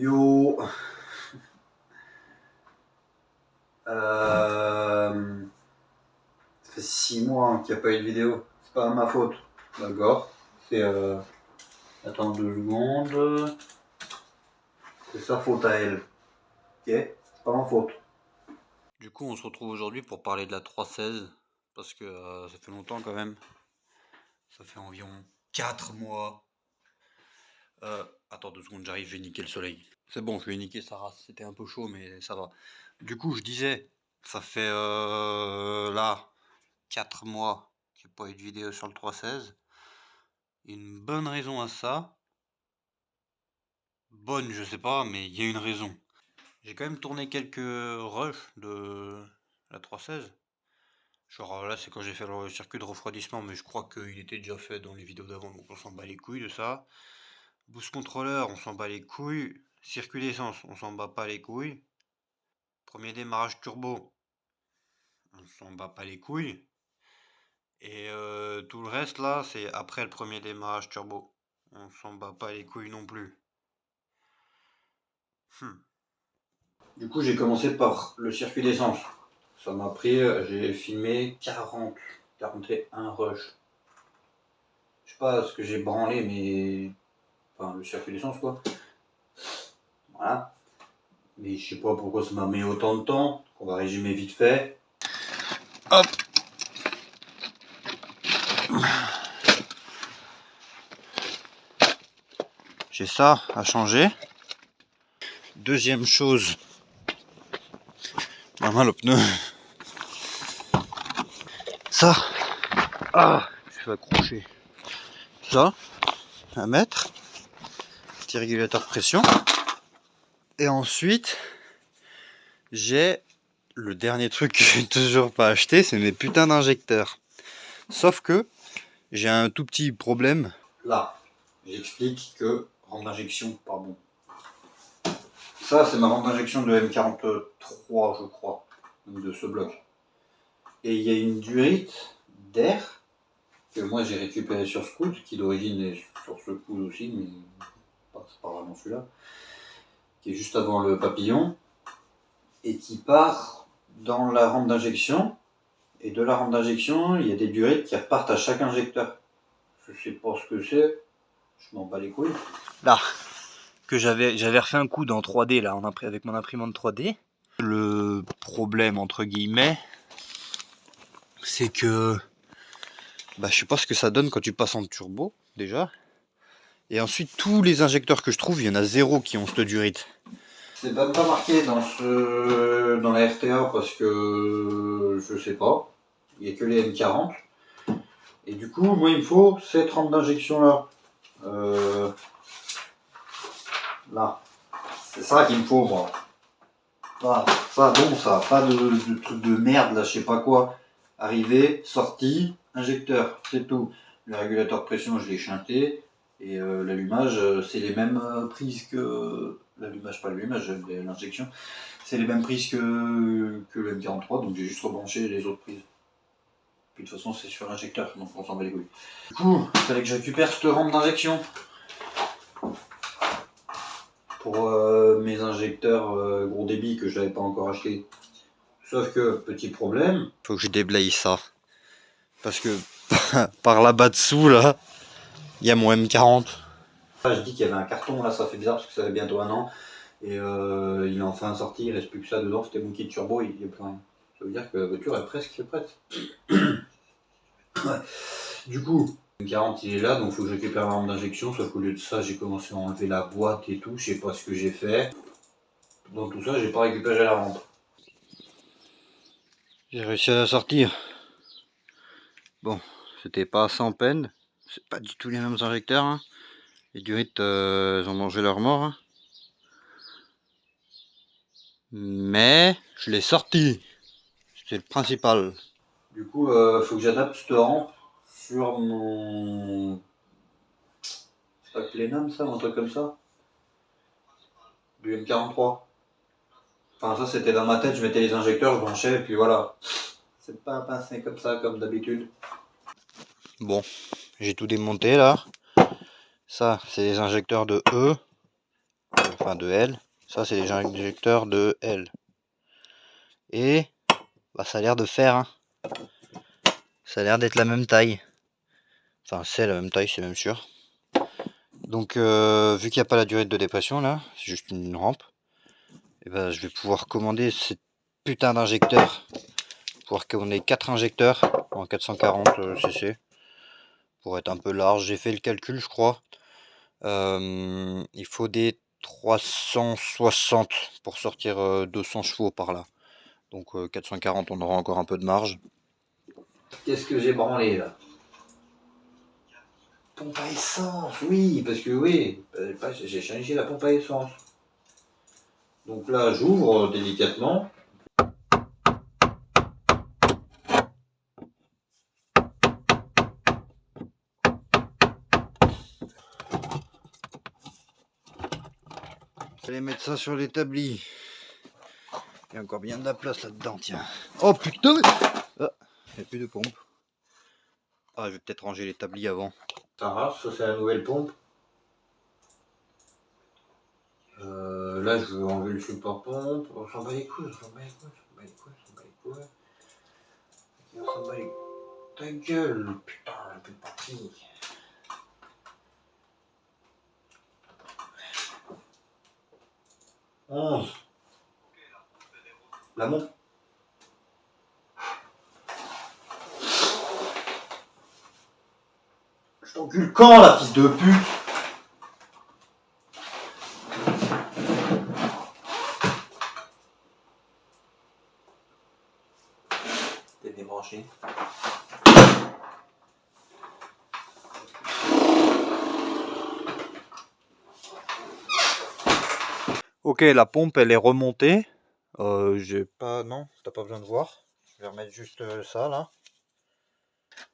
Yo, ça fait 6 mois qu'il n'y a pas eu de vidéo. C'est pas ma faute. D'accord. C'est attends 2 secondes. C'est sa faute à elle. Ok. C'est pas ma faute. Du coup, on se retrouve aujourd'hui pour parler de la 316 parce que ça fait longtemps quand même. Ça fait environ 4 mois. Attends 2 secondes, j'arrive, je vais niquer le soleil. C'est bon, je vais niquer sa race. C'était un peu chaud, mais ça va. Du coup, je disais, ça fait là 4 mois qu'il n'y a pas eu de vidéo sur le 316. Une bonne raison à ça. Bonne, je sais pas, mais il y a une raison. J'ai quand même tourné quelques rushs de la 316. Genre là, c'est quand j'ai fait le circuit de refroidissement, mais je crois qu'il était déjà fait dans les vidéos d'avant, donc on s'en bat les couilles de ça. Boost controller, on s'en bat les couilles. Circuit d'essence, on s'en bat pas les couilles. Premier démarrage turbo, on s'en bat pas les couilles. Et tout le reste là, c'est après le premier démarrage turbo. On s'en bat pas les couilles non plus. Du coup, j'ai commencé par le circuit d'essence. Ça m'a pris, j'ai filmé 41 rush. Je sais pas ce que j'ai branlé, mais enfin le circuit d'essence quoi. Voilà. Mais je sais pas pourquoi ça m'a mis autant de temps. On va résumer vite fait. Hop. J'ai ça à changer. Deuxième chose, pas mal au pneu. Ça, je vais accrocher. Ça, à mettre. Petit régulateur de pression. Et ensuite, j'ai le dernier truc que j'ai toujours pas acheté, c'est mes putains d'injecteurs. Sauf que j'ai un tout petit problème. Là, j'explique que rampe d'injection pas bon. Ça, c'est ma rampe d'injection de M43, je crois, de ce bloc. Et il y a une durite d'air que moi j'ai récupéré sur Scoot, qui d'origine est sur ce coude aussi, mais c'est pas vraiment celui-là, qui est juste avant le papillon, et qui part dans la rampe d'injection. Et de la rampe d'injection, il y a des durites qui repartent à chaque injecteur. Je sais pas ce que c'est, je m'en bats les couilles. Là, que j'avais refait un coup dans 3D là, avec mon imprimante 3D. Le problème entre guillemets, c'est que je sais pas ce que ça donne quand tu passes en turbo déjà. Et ensuite tous les injecteurs que je trouve, il y en a 0 qui ont cette durite. C'est même pas marqué dans la RTA parce que je sais pas. Il n'y a que les M40. Et du coup, moi il me faut cette rampe d'injection là. Là. C'est ça qu'il me faut moi. Voilà. Ça bon ça, pas de truc de merde là, je sais pas quoi. Arrivée, sortie, injecteur, c'est tout. Le régulateur de pression je l'ai chanté. Et l'allumage, c'est les mêmes prises que... L'allumage, pas l'allumage, l'injection. C'est les mêmes prises que le M43, donc j'ai juste rebranché les autres prises. Puis de toute façon c'est sur l'injecteur, donc on s'en bat les couilles. Du coup, il fallait que je récupère cette rampe d'injection. Pour mes injecteurs gros débit que je n'avais pas encore acheté. Sauf que, petit problème, faut que je déblaye ça. Parce que par là-bas dessous, là, il y a mon M40. Là, je dis qu'il y avait un carton, là ça fait bizarre parce que ça fait bientôt 1 an. Et il est enfin sorti, il reste plus que ça dedans, c'était mon kit turbo, il n'y a plus rien. Ça veut dire que la voiture est presque prête. Ouais. Du coup, le M40 il est là, donc il faut que je récupère la rampe d'injection, sauf qu'au lieu de ça, j'ai commencé à enlever la boîte et tout, je sais pas ce que j'ai fait. Dans tout ça, j'ai pas récupéré la rampe. J'ai réussi à la sortir. Bon, c'était pas sans peine. C'est pas du tout les mêmes injecteurs. Hein. Les durites, ils ont mangé leur mort. Hein. Mais je l'ai sorti. C'est le principal. Du coup, faut que j'adapte cette rampe sur mon... C'est pas Plenum ça, ou un truc comme ça? Du M43. Enfin ça c'était dans ma tête, je mettais les injecteurs, je branchais et puis voilà. C'est pas passé comme ça comme d'habitude. Bon, j'ai tout démonté là. Ça c'est les injecteurs de E. enfin de L. Ça c'est les injecteurs de L. Et bah, ça a l'air de faire, hein. Ça a l'air d'être la même taille. Enfin c'est la même taille, c'est même sûr. Donc vu qu'il n'y a pas la durée de dépression là, c'est juste une rampe, et ben, je vais pouvoir commander cette putain d'injecteur. Pouvoir commander 4 injecteurs en 440 cc. Pour être un peu large, j'ai fait le calcul je crois. Il faut des 360 pour sortir 200 chevaux par là. Donc 440 on aura encore un peu de marge. Qu'est-ce que j'ai branlé là? Pompe à essence, oui, parce que oui, j'ai changé la pompe à essence. Donc là j'ouvre délicatement. Je vais mettre ça sur l'établi. Il y a encore bien de la place là-dedans, tiens. Oh putain! Ah, il n'y a plus de pompe. Ah, je vais peut-être ranger l'établi avant. Ça c'est la nouvelle pompe. Là, je veux enlever le support pompe. On s'en bat les couilles, on s'en bat les couilles, on s'en bat les couilles, on s'en bat les couilles. On s'en bat les couilles. Ta gueule, putain, la plus partie. Onze. La montre. Je t'encule quand, la fils de pute? T'es débranché. Ok, la pompe elle est remontée. J'ai pas. Non, t'as pas besoin de voir. Je vais remettre juste ça là.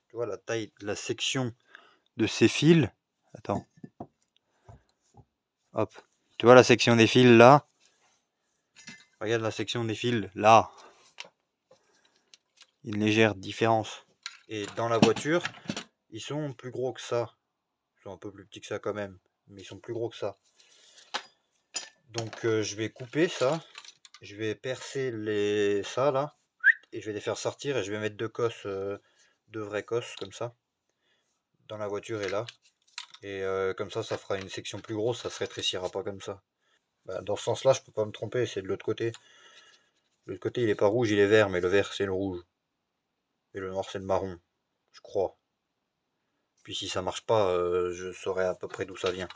Tu vois la taille de la section de ces fils. Attends. Hop. Tu vois la section des fils là? Regarde la section des fils là. Une légère différence. Et dans la voiture, ils sont plus gros que ça. Ils sont un peu plus petits que ça quand même. Mais ils sont plus gros que ça. Donc je vais couper ça. Je vais percer ça là. Et je vais les faire sortir et je vais mettre deux cosses, deux vraies cosses comme ça. Dans la voiture et là. Et comme ça fera une section plus grosse, ça se rétrécira pas comme ça. Bah, dans ce sens là je peux pas me tromper, c'est de l'autre côté. L'autre côté il est pas rouge, il est vert, mais le vert c'est le rouge. Et le noir c'est le marron, je crois. Puis si ça marche pas, je saurai à peu près d'où ça vient.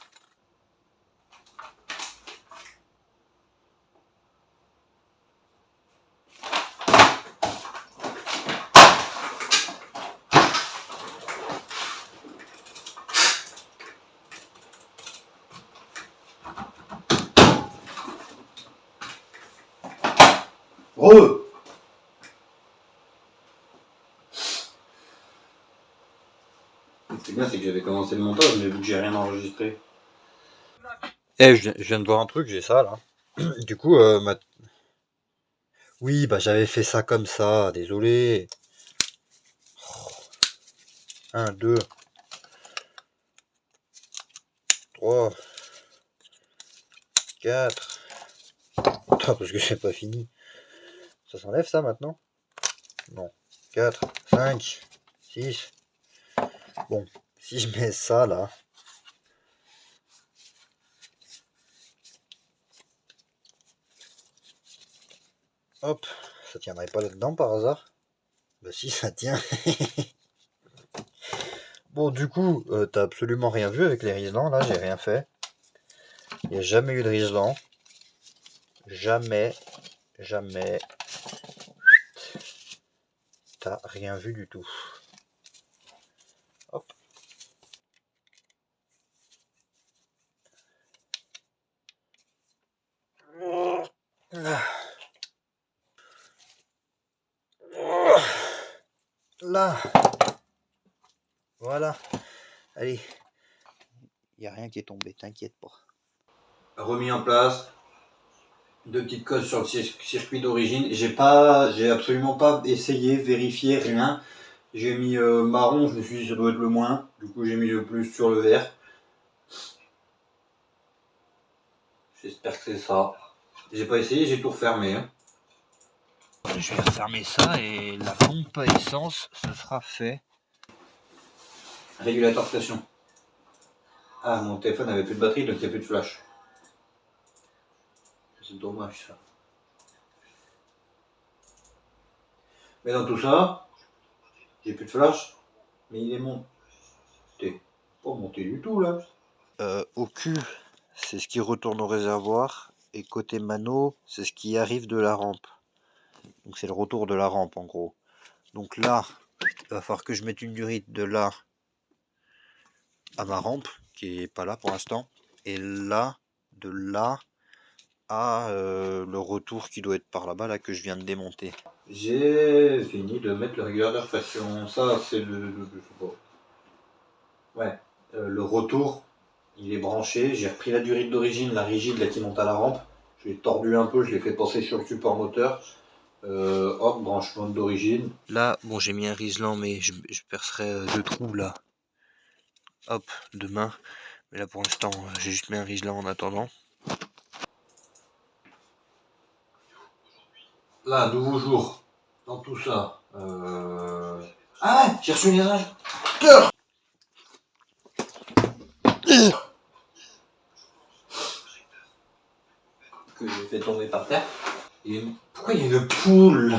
C'est bien, c'est que j'avais commencé le montage, mais vu que j'ai rien enregistré. Eh, je viens de voir un truc, j'ai ça là. Du coup, oui, bah j'avais fait ça comme ça, désolé. 1, 2, 3, 4. Attends, parce que c'est pas fini. Ça s'enlève ça maintenant? Non. 4, 5, 6. Bon, si je mets ça là. Hop, ça tiendrait pas là-dedans par hasard? Bah si, ça tient. Bon, du coup, t'as absolument rien vu avec les riselants, là, j'ai rien fait. Il n'y a jamais eu de riselant. Jamais. Jamais. T'as rien vu du tout. Hop. Là. Voilà. Allez. Il n'y a rien qui est tombé, t'inquiète pas. Remis en place. Deux petites cosses sur le circuit d'origine. J'ai absolument pas essayé, vérifié, rien. J'ai mis marron, je me suis dit ça doit être le moins. Du coup j'ai mis le plus sur le vert. J'espère que c'est ça. J'ai pas essayé, j'ai tout refermé. Hein. Je vais refermer ça et la pompe à essence, ce sera fait. Régulateur pression. Ah, mon téléphone avait plus de batterie, donc il n'y a plus de flash. C'est dommage ça. Mais dans tout ça, j'ai plus de flash, mais il est monté. Pas monté du tout là. Au cul, c'est ce qui retourne au réservoir. Et côté mano, c'est ce qui arrive de la rampe. Donc c'est le retour de la rampe en gros. Donc là, il va falloir que je mette une durite de là à ma rampe, qui est pas là pour l'instant. Et là, de là à le retour qui doit être par là-bas, là que je viens de démonter. J'ai fini de mettre le régulateur pression. Ça, c'est le retour. Il est branché. J'ai repris la durite d'origine, la rigide là qui monte à la rampe. Je l'ai tordu un peu, je l'ai fait passer sur le support moteur. Hop, branchement d'origine. Là, bon, j'ai mis un riselant, mais je percerai 2 trous là. Hop, demain. Mais là, pour l'instant, j'ai juste mis un riselant en attendant. Là, nouveau jour. Dans tout ça. Ah ouais, j'ai reçu une injecteur. Que j'ai fait tomber par terre. Pourquoi il y a une poule?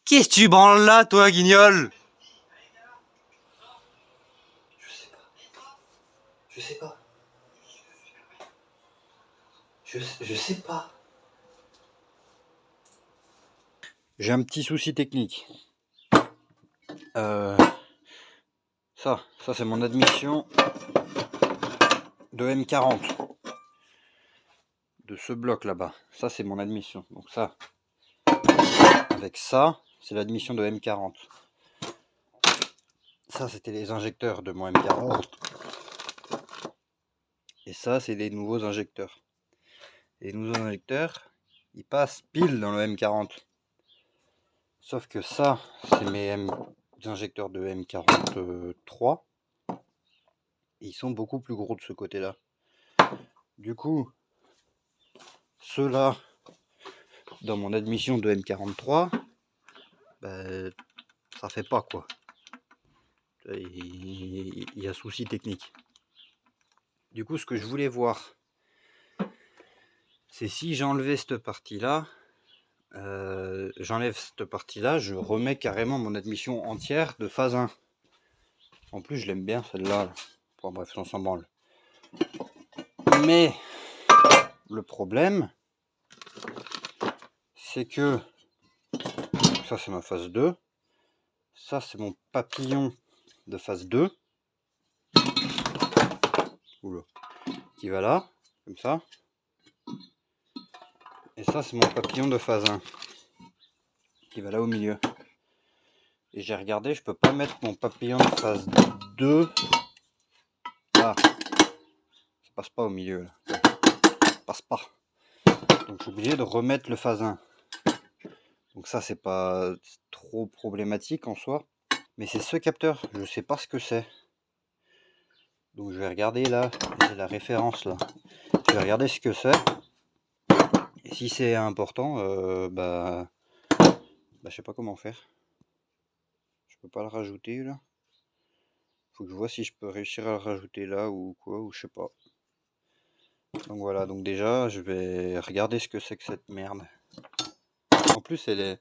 Qu'est-ce que tu branles là, toi, guignol? Je sais pas. Je sais pas. J'ai un petit souci technique. Ça c'est mon admission de M40. De ce bloc là-bas. Ça c'est mon admission. Donc ça, avec ça, c'est l'admission de M40. Ça c'était les injecteurs de mon M40. Et ça c'est les nouveaux injecteurs. Les nouveaux injecteurs, ils passent pile dans le M40. Sauf que ça, c'est mes injecteurs de M43. Et ils sont beaucoup plus gros de ce côté-là. Du coup, ceux-là, dans mon admission de M43, bah, ça fait pas quoi. Il y a souci technique. Du coup, ce que je voulais voir, c'est si j'enlevais cette partie-là, j'enlève cette partie-là, je remets carrément mon admission entière de phase 1. En plus, je l'aime bien celle-là. Bon, bref, on s'en branle. Mais le problème, c'est que ça, c'est ma phase 2. Ça, c'est mon papillon de phase 2. Oula. Qui va là, comme ça. Et ça, c'est mon papillon de phase 1. Qui va là au milieu. Et j'ai regardé, je peux pas mettre mon papillon de phase 2 là. Ça passe pas au milieu là. Ça passe pas. Donc je suis obligé de remettre le phase 1. Donc ça c'est pas trop problématique en soi. Mais c'est ce capteur, je sais pas ce que c'est. Donc je vais regarder là, j'ai la référence là. Je vais regarder ce que c'est. Et si c'est important, je sais pas comment faire. Je peux pas le rajouter là. Faut que je vois si je peux réussir à le rajouter là ou quoi, ou je sais pas. Donc voilà, donc déjà je vais regarder ce que c'est que cette merde. En plus elle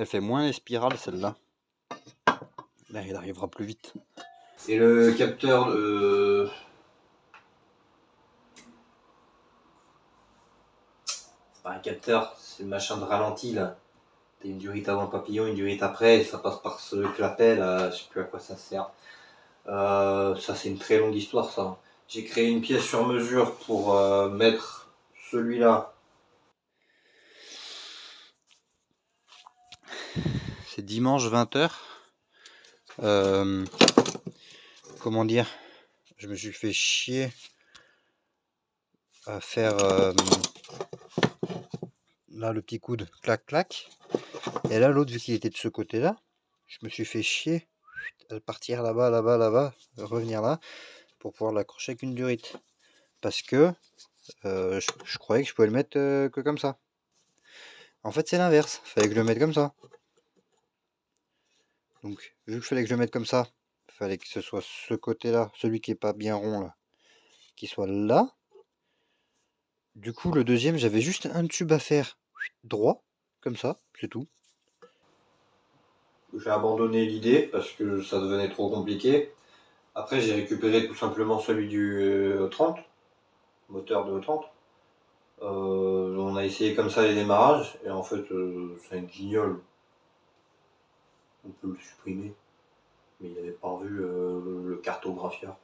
fait moins les spirales celle-là. Là il arrivera plus vite. Et le capteur de... C'est pas un capteur, c'est le machin de ralenti là. T'as une durite avant le papillon, une durite après, et ça passe par ce clapet là, je sais plus à quoi ça sert. Ça c'est une très longue histoire ça. J'ai créé une pièce sur mesure pour mettre celui-là. C'est dimanche 20h. Comment dire, je me suis fait chier à faire là le petit coude clac clac. Et là l'autre, vu qu'il était de ce côté là, je me suis fait chier elle partir là-bas, là-bas, là-bas, revenir là, pour pouvoir l'accrocher avec une durite. Parce que je croyais que je pouvais le mettre que comme ça. En fait, c'est l'inverse. Fallait que je le mette comme ça. Donc, vu qu'il fallait que je le mette comme ça, fallait que ce soit ce côté-là, celui qui est pas bien rond là, qui soit là. Du coup, le deuxième, j'avais juste un tube à faire droit, comme ça, c'est tout. J'ai abandonné l'idée parce que ça devenait trop compliqué. Après, j'ai récupéré tout simplement celui du 30, moteur de 30. On a essayé comme ça les démarrages, et en fait, c'est un guignol. On peut le supprimer, mais il n'avait pas vu le cartographieur.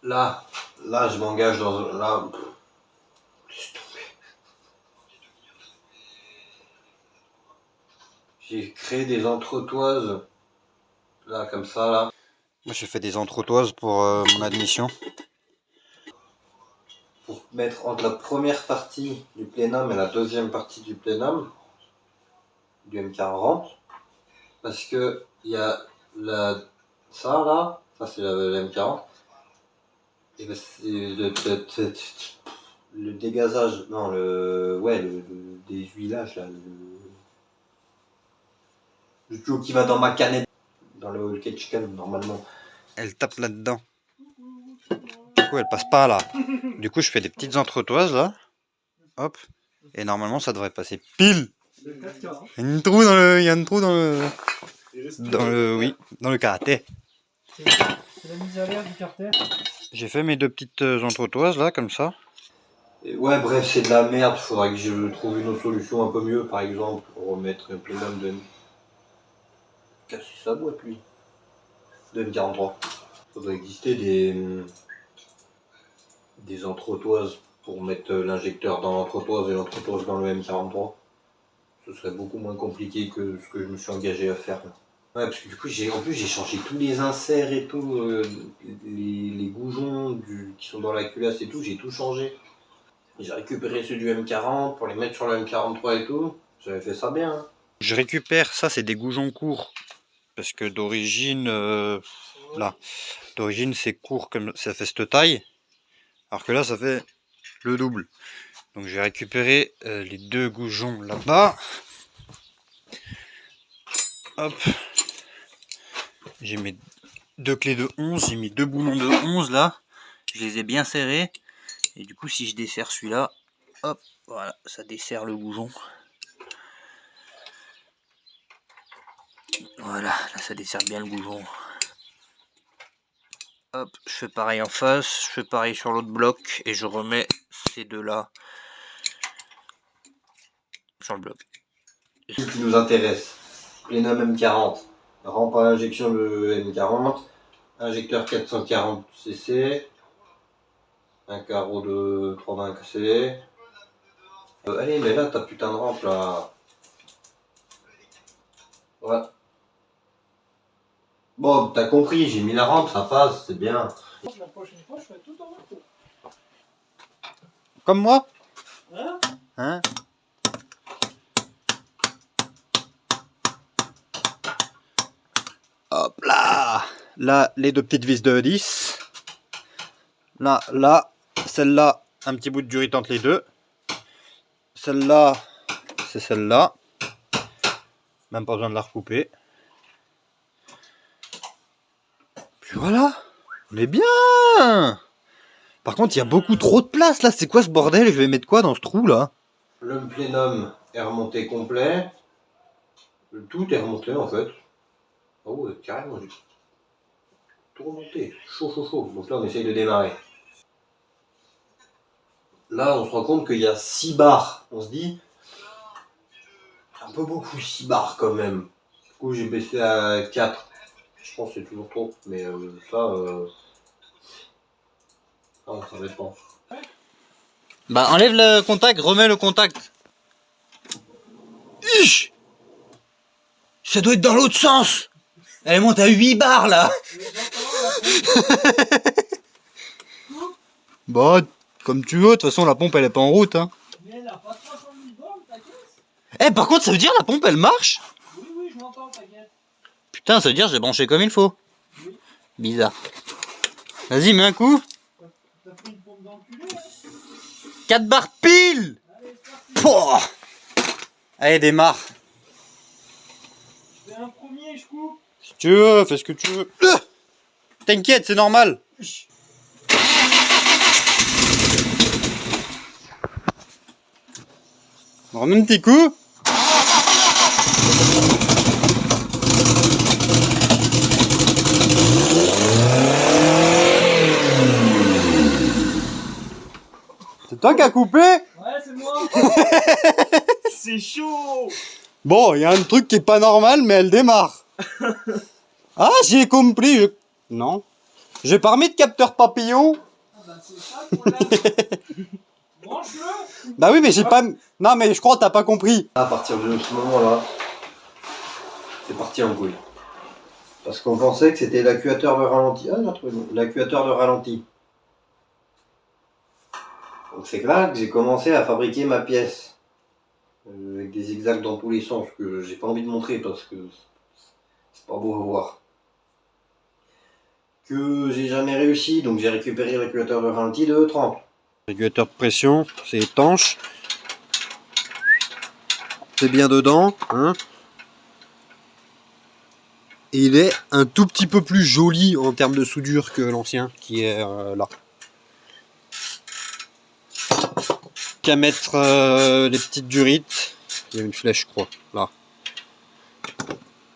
Là, je m'engage dans... Là, laisse tomber. J'ai créé des entretoises, là, comme ça, là. Moi, j'ai fait des entretoises pour mon admission. Pour mettre entre la première partie du plénum et la deuxième partie du plénum, du M40. Parce que il y a ça, là, ça c'est la M40. Et ben c'est le dégazage, non, des huilages, là, le tuyau qui va dans ma canette, dans le ketchup normalement. Elle tape là-dedans. Du coup, elle passe pas là. Du coup, je fais des petites entretoises là. Hop. Et normalement, ça devrait passer pile. Il y a un trou dans le carter. C'est la mise à l'air du carter. J'ai fait mes deux petites entretoises là, comme ça. Et ouais, bref, c'est de la merde. Faudrait que je trouve une autre solution un peu mieux, par exemple, pour remettre un plénum de... Casser sa boîte, lui. De M43. Il doit exister des entretoises pour mettre l'injecteur dans l'entretoise et l'entretoise dans le M43. Ce serait beaucoup moins compliqué que ce que je me suis engagé à faire. Ouais, parce que du coup, en plus j'ai changé tous les inserts et tout, les goujons qui sont dans la culasse et tout, j'ai tout changé. J'ai récupéré ceux du M40 pour les mettre sur le M43 et tout. J'avais fait ça bien. Hein. Je récupère, ça c'est des goujons courts. Parce que d'origine, là, d'origine c'est court, comme ça fait cette taille. Alors que là ça fait le double. Donc j'ai récupéré les deux goujons là-bas. Hop. J'ai mes deux clés de 11, j'ai mis deux boulons de 11 là. Je les ai bien serrés. Et du coup si je desserre celui-là, hop, voilà, ça desserre le goujon. Voilà, là ça dessert bien le goujon. Hop, je fais pareil en face, je fais pareil sur l'autre bloc et je remets ces deux là sur le bloc. Ce qui nous intéresse, plénum M40, rampe à injection de M40, injecteur 440 cc, un carreau de 320 cc. Allez, mais là ta putain de rampe là. Ouais. Bon, t'as compris, j'ai mis la rampe, ça passe, c'est bien. La prochaine fois, je ferai tout en retour. Comme moi? Hein? Hein? Hop là! Là, les deux petites vis de 10. Là, celle-là, un petit bout de durite entre les deux. Celle-là, c'est celle-là. Même pas besoin de la recouper. Puis voilà, on est bien. Par contre, il y a beaucoup trop de place là. C'est quoi ce bordel? Je vais mettre quoi dans ce trou là? Le plénum est remonté complet. Tout est remonté en fait. Oh ouais, carrément, j'ai tout remonté. Chaud, chaud, chaud. Donc là, on essaye de démarrer. Là, on se rend compte qu'il y a 6 barres. On se dit, un peu beaucoup 6 barres quand même. Du coup, j'ai baissé à 4. Je pense que c'est toujours trop, mais ça dépend. Bah, enlève le contact, remets le contact. Ish, ça doit être dans l'autre sens. Elle monte à 8 barres là. Bah, comme tu veux, de toute façon la pompe elle est pas en route. Hein. Mais elle a pas 300 000 bornes, ta caisse? Eh, par contre, ça veut dire la pompe elle marche? Oui, je m'entends, t'inquiète. Putain, ça veut dire j'ai branché comme il faut. Bizarre. Vas-y, mets un coup. T'as pris une pompe d'enculé, là? 4 barres pile. Allez, c'est parti. Pouah. Allez, démarre. Je fais un premier, je coupe. Si tu veux, fais ce que tu veux. T'inquiète, c'est normal. Remets un petit coup. C'est toi qui as coupé? Ouais, c'est moi. C'est chaud. Bon, il y a un truc qui est pas normal, mais elle démarre. Ah, j'ai compris. Non. J'ai pas remis de capteur papillon. Ah bah c'est ça le problème. Branche-le. Bah oui, mais j'ai pas... Non, mais je crois que t'as pas compris. À partir de ce moment-là, c'est parti en couille. Parce qu'on pensait que c'était l'accuateur de ralenti. Ah, j'ai retrouvé le nom. L'accuateur de ralenti. Donc c'est là que j'ai commencé à fabriquer ma pièce. Avec des zigzags dans tous les sens, que j'ai pas envie de montrer parce que c'est pas beau à voir. Que j'ai jamais réussi, donc j'ai récupéré l'accuateur de ralenti de 30. Régulateur de pression, c'est étanche. C'est bien dedans, hein. Et il est un tout petit peu plus joli en termes de soudure que l'ancien qui est là. Qu'à mettre les petites durites. Il y a une flèche, je crois, là.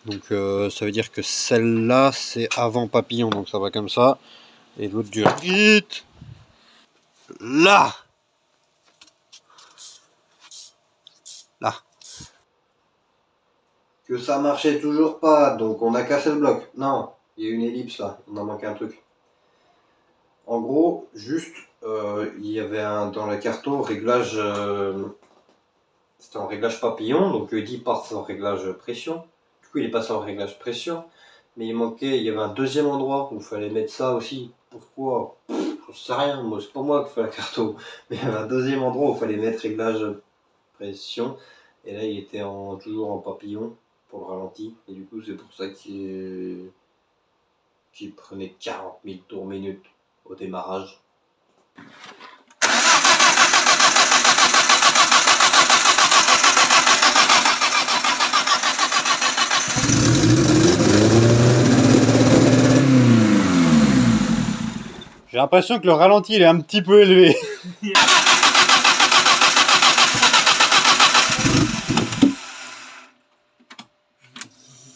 Donc ça veut dire que celle-là c'est avant papillon, donc ça va comme ça. Et l'autre durite là. Là. Que ça marchait toujours pas, donc on a cassé le bloc. Non, il y a une ellipse là, on a manqué un truc. En gros, juste, il y avait dans le carton réglage, c'était en réglage papillon, donc il passe en réglage pression. Du coup, il est passé en réglage pression, mais il y avait un deuxième endroit où il fallait mettre ça aussi. Pourquoi? Je sais rien, moi c'est pas moi qui fais la carton, mais il y avait un deuxième endroit où il fallait mettre réglage pression, et là il était toujours en papillon pour le ralenti, et du coup c'est pour ça qu'il prenait 40 000 tours minute au démarrage. J'ai l'impression que le ralenti il est un petit peu élevé.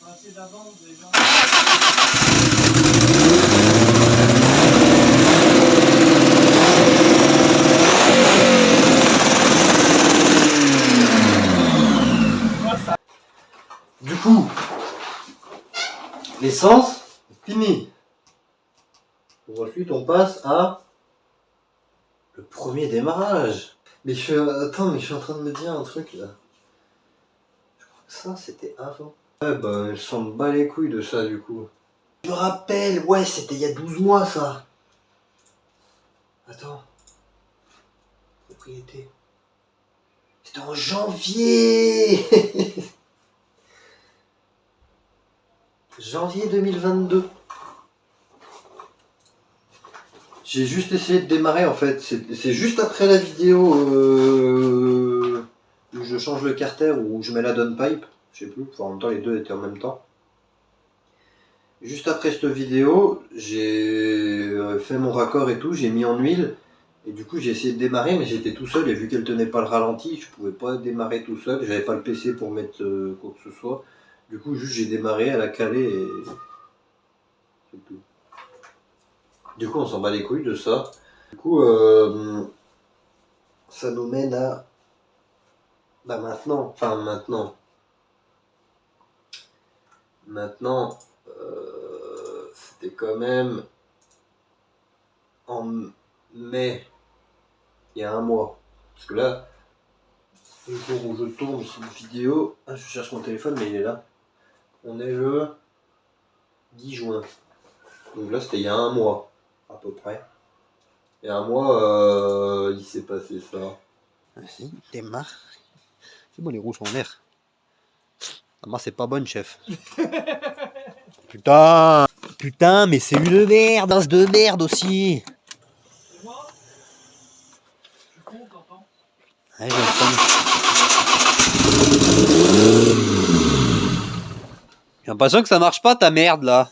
Pas assez d'avance déjà. Du coup, l'essence, fini. Ensuite, on passe à le premier démarrage. Mais attends, mais je suis en train de me dire un truc là. Je crois que ça, c'était avant. Ouais, bah, elle s'en bat les couilles de ça du coup. Je me rappelle, ouais, c'était il y a 12 mois ça. Attends. Propriété. C'était en janvier. Janvier 2022. J'ai juste essayé de démarrer en fait. C'est juste après la vidéo où je change le carter ou où je mets la downpipe. Je sais plus. Enfin, en même temps, les deux étaient en même temps. Juste après cette vidéo, j'ai fait mon raccord et tout. J'ai mis en huile. Et du coup, j'ai essayé de démarrer, mais j'étais tout seul. Et vu qu'elle tenait pas le ralenti, je pouvais pas démarrer tout seul. J'avais pas le PC pour mettre quoi que ce soit. Du coup, juste j'ai démarré, elle a calé et c'est tout. Du coup, on s'en bat les couilles de ça. Du coup, ça nous mène à... Bah maintenant, enfin maintenant. Maintenant, c'était quand même en mai, il y a un mois. Parce que là, le jour où je tourne cette vidéo, ah, je cherche mon téléphone mais il est là. On est le 10 juin. Donc là, c'était il y a un mois, à peu près. Il y a un mois, il s'est passé ça. Vas-y, démarre. C'est bon, les roues sont en l'air. La main c'est pas bonne, chef. Putain. putain, mais c'est une merde, as de merde aussi. C'est moi. Je suis con, t'entends? Ouais, j'entends. J'ai l'impression que ça marche pas ta merde là.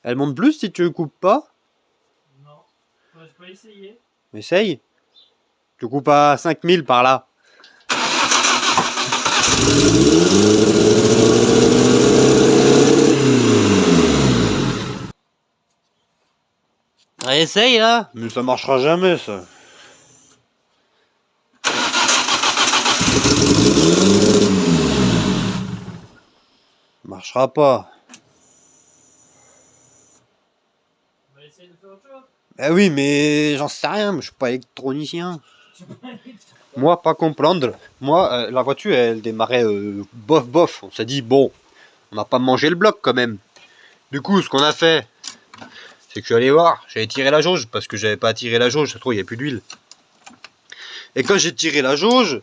Elle monte plus si tu coupes pas. Non. Ouais, je peux essayer. Essaye. Tu coupes à 5000 par là. Essaye là. Mais ça marchera jamais ça. Marchera pas. On va essayer de faire autre chose. Bah oui, mais j'en sais rien, je suis pas électronicien. Moi, pas comprendre. Moi, la voiture, elle démarrait bof bof. On s'est dit, bon, on n'a pas mangé le bloc quand même. Du coup, ce qu'on a fait, c'est que je suis allé voir, j'avais tiré la jauge, parce que j'avais pas tiré la jauge, ça se trouve, il n'y a plus d'huile. Et quand j'ai tiré la jauge,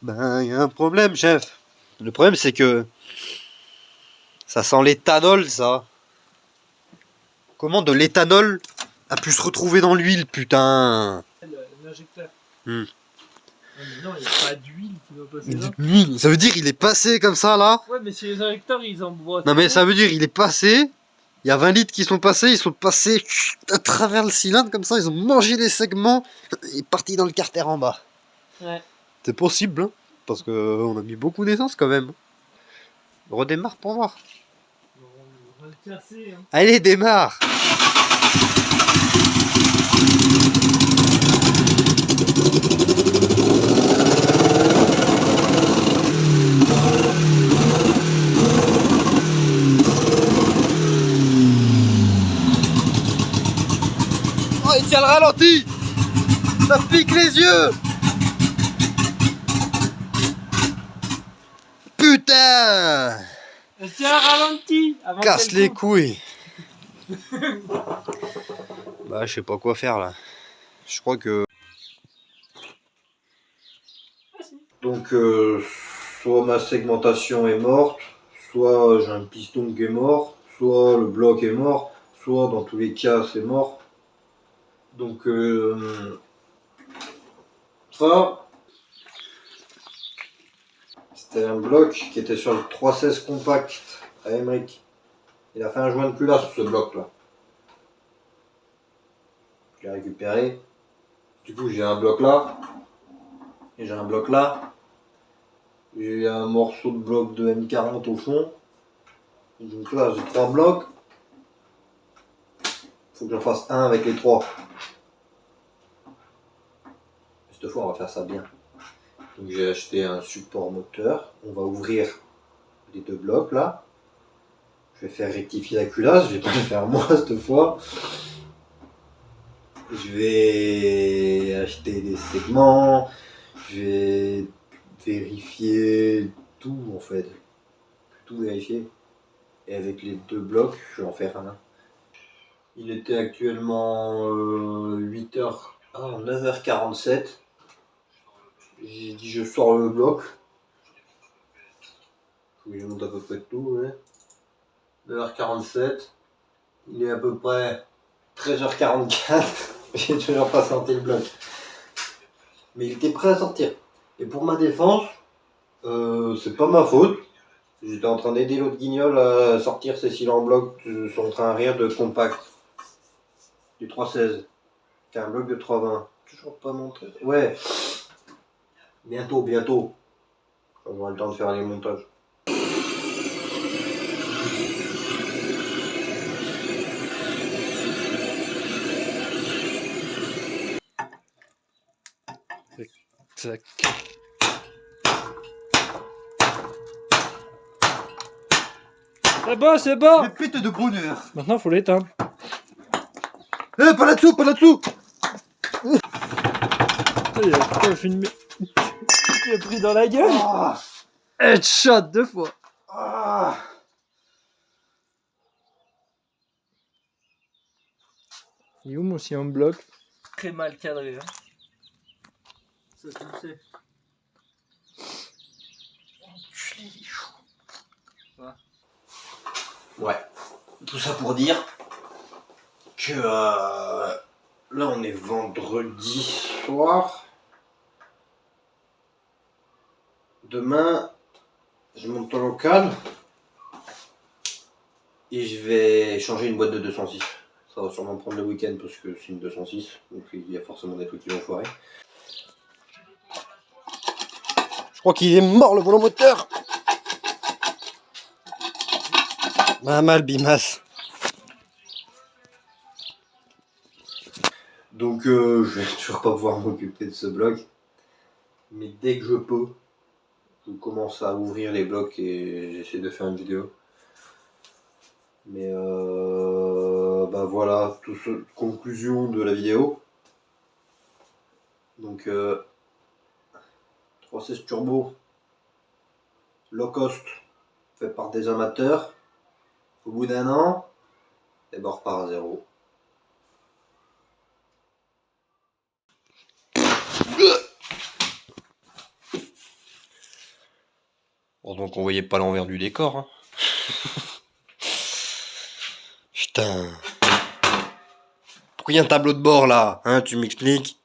ben, il y a un problème, chef. Le problème, c'est que ça sent l'éthanol, ça. Comment de l'éthanol a pu se retrouver dans l'huile, putain? L'injecteur. Hmm. Non, mais non, il n'y a pas d'huile qui va passer là. L'huile, ça veut dire il est passé comme ça, là? Ouais, mais si les injecteurs ils envoient. Non mais ça veut dire il est passé, il y a 20 litres qui sont passés, ils sont passés à travers le cylindre comme ça, ils ont mangé les segments et partis dans le carter en bas. Ouais. C'est possible, hein, parce que on a mis beaucoup d'essence quand même. Redémarre pour voir. On va le casser. Hein. Allez, démarre. Oh, il tient le ralenti. Ça pique les yeux. Putain. Tiens, ralenti. Casse les couilles. Bah, je sais pas quoi faire là. Je crois que. Donc, soit ma segmentation est morte, soit j'ai un piston qui est mort, soit le bloc est mort, soit dans tous les cas c'est mort. Donc, ça, c'était un bloc qui était sur le 316 compact à Emmerich. Il a fait un joint de culasse ce bloc là. Je l'ai récupéré. Du coup, j'ai un bloc là. Et j'ai un bloc là. J'ai un morceau de bloc de M40 au fond. Donc là, j'ai 3 blocs. Faut que j'en fasse un avec les 3. Cette fois, on va faire ça bien. Donc j'ai acheté un support moteur. On va ouvrir les 2 blocs là. Je vais faire rectifier la culasse. Je vais pas le faire moi cette fois. Je vais acheter des segments. Je vais vérifier tout en fait. Tout vérifier. Et avec les 2 blocs, je vais en faire un. Il était actuellement 8h, 9h47. J'ai dit je sors le bloc. Faut que je monte à peu près tout, ouais. 9h47. Il est à peu près 13h44. J'ai toujours pas sorti le bloc. Mais il était prêt à sortir. Et pour ma défense, c'est pas ma faute. J'étais en train d'aider l'autre guignol à sortir ses cylindres en bloc de son train arrière de compact. Du 316. C'est un bloc de 320. Toujours pas montré. Ouais. Bientôt, bientôt. On aura le temps de faire les montages. Tac. C'est bon, c'est bon. Pète de bonheur. Maintenant, faut l'éteindre. Eh, pas là-dessous, pas là-dessous. Il a pas filmé. Tu as pris dans la gueule. Ah, Headshot 2 fois. ah. Il est où mon sien bloc? Très mal cadré. Hein. Ça tu le sais. Ouais. Tout ça pour dire que là on est vendredi soir. Demain, je monte au local et je vais changer une boîte de 206. Ça va sûrement prendre le week-end parce que c'est une 206, donc il y a forcément des trucs qui vont foirer. Je crois qu'il est mort le volant moteur. Bah mal Bimas. Donc je vais toujours pas pouvoir m'occuper de ce bloc. Mais dès que je peux, je commence à ouvrir les blocs et j'essaie de faire une vidéo. Mais bah voilà, conclusion de la vidéo. Donc 316 turbo, low cost, fait par des amateurs. Au bout d'un an, et ben on repart à zéro. Bon, donc on voyait pas l'envers du décor. Hein. Putain. Pourquoi il y a un tableau de bord là, hein, tu m'expliques?